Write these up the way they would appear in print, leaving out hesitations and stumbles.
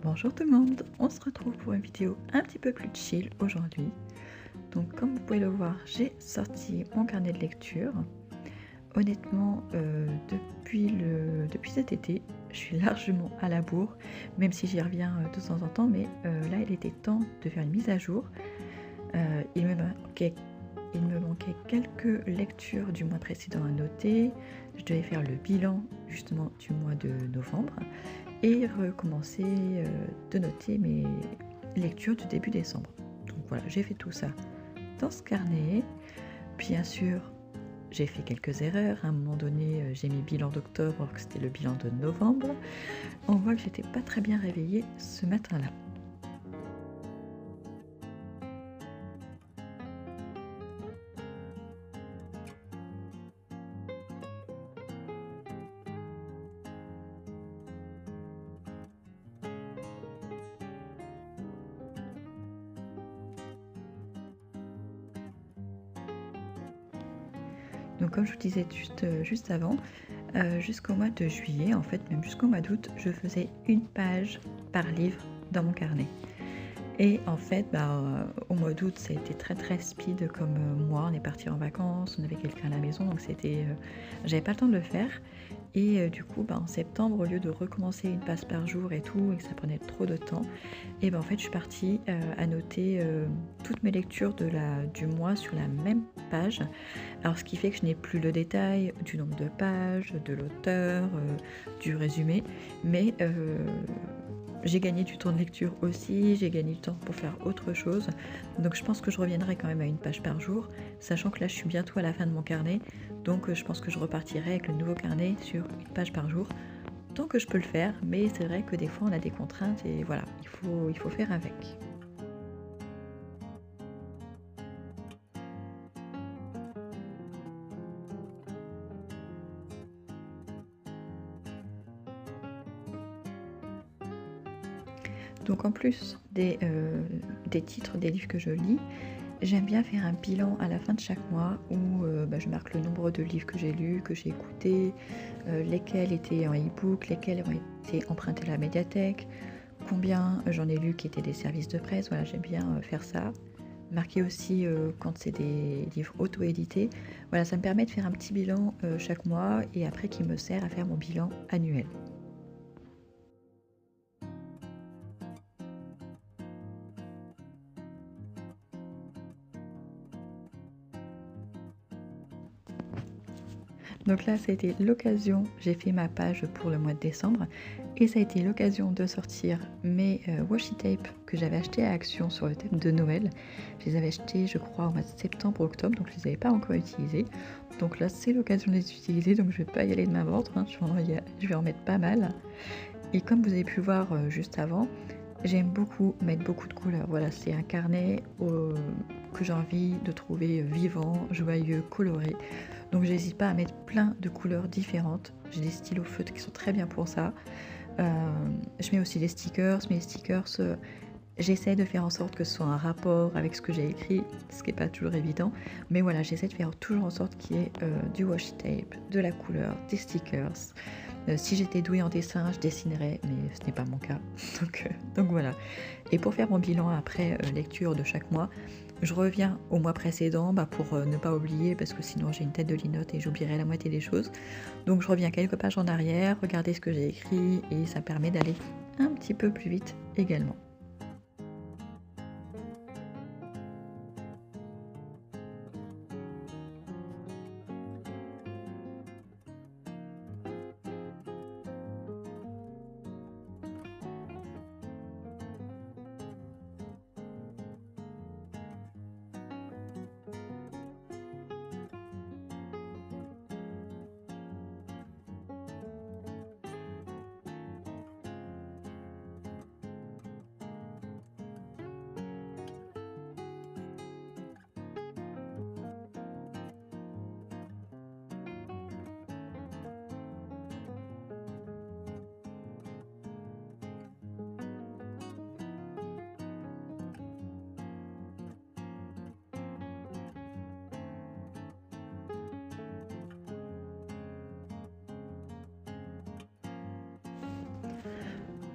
Bonjour tout le monde, on se retrouve pour une vidéo un petit peu plus chill aujourd'hui. Donc comme vous pouvez le voir, j'ai sorti mon carnet de lecture. Honnêtement, depuis cet été, je suis largement à la bourre, même si j'y reviens de temps en temps, mais là il était temps de faire une mise à jour. Il me manquait quelques lectures du mois précédent à noter. Je devais faire le bilan justement du mois de novembre et recommencer de noter mes lectures du début décembre. Donc voilà, j'ai fait tout ça dans ce carnet. Bien sûr, j'ai fait quelques erreurs. À un moment donné, j'ai mis bilan d'octobre alors que c'était le bilan de novembre. On voit que j'étais pas très bien réveillée ce matin-là. Donc comme je vous disais juste avant, jusqu'au mois de juillet, en fait même jusqu'au mois d'août, je faisais une page par livre dans mon carnet. Et en fait, au mois d'août, ça a été très speed comme moi. On est parti en vacances, on avait quelqu'un à la maison, donc j'avais pas le temps de le faire. Et du coup, en septembre, au lieu de recommencer une page par jour et tout, et que ça prenait trop de temps, et en fait, je suis partie à noter toutes mes lectures du mois sur la même page. Alors, ce qui fait que je n'ai plus le détail du nombre de pages, de l'auteur, du résumé, mais j'ai gagné du temps de lecture aussi, j'ai gagné du temps pour faire autre chose. Donc je pense que je reviendrai quand même à une page par jour, sachant que là je suis bientôt à la fin de mon carnet. Donc je pense que je repartirai avec le nouveau carnet sur une page par jour. Tant que je peux le faire, mais c'est vrai que des fois on a des contraintes et voilà, il faut faire avec. Donc en plus des titres des livres que je lis, j'aime bien faire un bilan à la fin de chaque mois où je marque le nombre de livres que j'ai lus, que j'ai écoutés, lesquels étaient en e-book, lesquels ont été empruntés à la médiathèque, combien j'en ai lu qui étaient des services de presse. Voilà, j'aime bien faire ça. Marquer aussi quand c'est des livres auto-édités. Voilà, ça me permet de faire un petit bilan chaque mois et après qui me sert à faire mon bilan annuel. Donc là, ça a été l'occasion, j'ai fait ma page pour le mois de décembre et ça a été l'occasion de sortir mes washi tape que j'avais acheté à Action sur le thème de Noël. Je les avais achetés, je crois, au mois de septembre ou octobre, donc je les avais pas encore utilisés. Donc là, c'est l'occasion de les utiliser, donc je vais pas y aller de ma vente, hein, je vais en mettre pas mal. Et comme vous avez pu voir juste avant, j'aime beaucoup mettre beaucoup de couleurs. Voilà, c'est un carnet que j'ai envie de trouver vivant, joyeux, coloré. Donc j'hésite pas à mettre plein de couleurs différentes. J'ai des stylos feutres qui sont très bien pour ça. Je mets aussi des stickers, mais les stickers, j'essaie de faire en sorte que ce soit un rapport avec ce que j'ai écrit, ce qui n'est pas toujours évident. Mais voilà, j'essaie de faire toujours en sorte qu'il y ait du washi tape, de la couleur, des stickers. Si j'étais douée en dessin, je dessinerais, mais ce n'est pas mon cas. Donc voilà. Et pour faire mon bilan après lecture de chaque mois, je reviens au mois précédent pour ne pas oublier, parce que sinon j'ai une tête de linotte et j'oublierai la moitié des choses. Donc je reviens quelques pages en arrière, regarder ce que j'ai écrit et ça permet d'aller un petit peu plus vite également.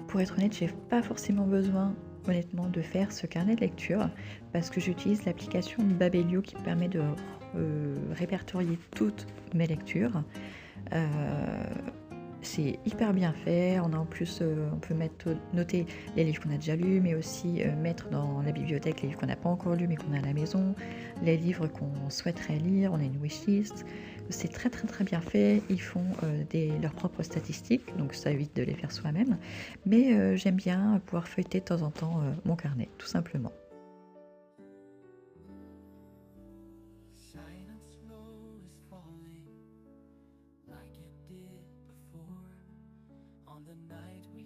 pour être honnête, j'ai pas forcément besoin honnêtement de faire ce carnet de lecture parce que j'utilise l'application Babelio qui permet de répertorier toutes mes lectures. Euh, c'est hyper bien fait. On a en plus, on peut noter les livres qu'on a déjà lus, mais aussi mettre dans la bibliothèque les livres qu'on n'a pas encore lus mais qu'on a à la maison, les livres qu'on souhaiterait lire. On a une wishlist. C'est très très très bien fait. Ils font leurs propres statistiques, donc ça évite de les faire soi-même. Mais j'aime bien pouvoir feuilleter de temps en temps mon carnet, tout simplement. Silent snow is falling like it did before on the night we